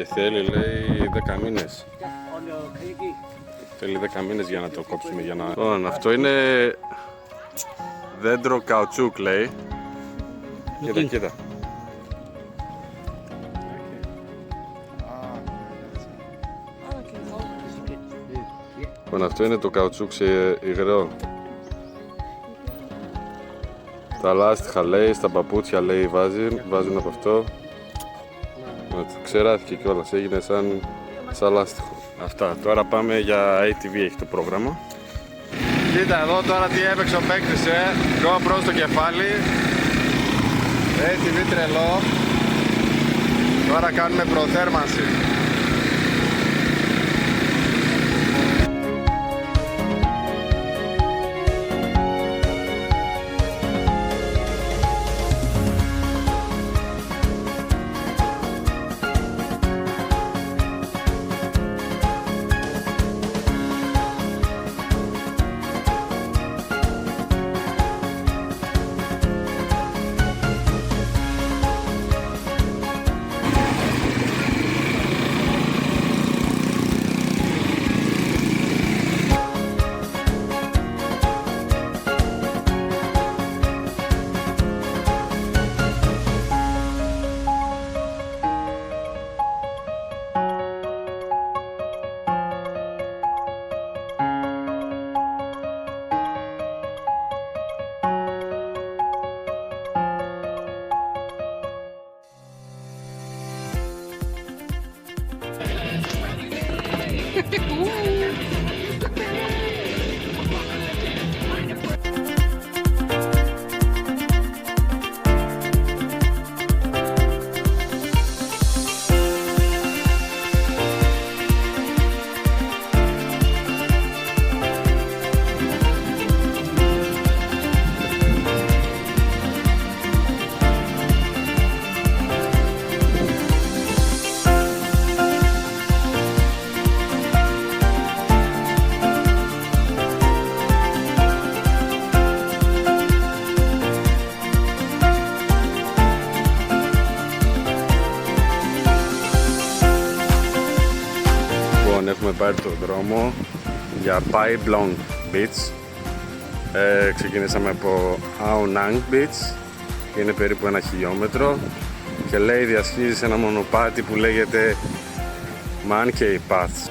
Και θέλει, λέει, 10 μήνες. Θέλει 10 μήνες για να το κόψουμε, για να... Λοιπόν, αυτό είναι δέντρο καουτσούκ, λέει. Κοίτα, κοίτα. Λοιπόν, αυτό είναι το καουτσούκ σε υγρό. Τα λάστιχα, λέει, στα παπούτσια, λέει, βάζουν από αυτό. Ξεράθηκε κιόλας, έγινε σαν λάστιχο. Αυτά, τώρα πάμε για ATV, έχει το πρόγραμμα. Κοίτα εδώ τώρα τι έπαιξε ο παίκτης, GoPro στο κεφάλι. ATV τρελό. Τώρα κάνουμε προθέρμανση. Έχουμε πάρει τον δρόμο για Pai Blong Beach. Ξεκινήσαμε από Ao Nang Beach, είναι περίπου 1 χιλιόμετρο και λέει διασχίζει σε ένα μονοπάτι που λέγεται Monkey Path.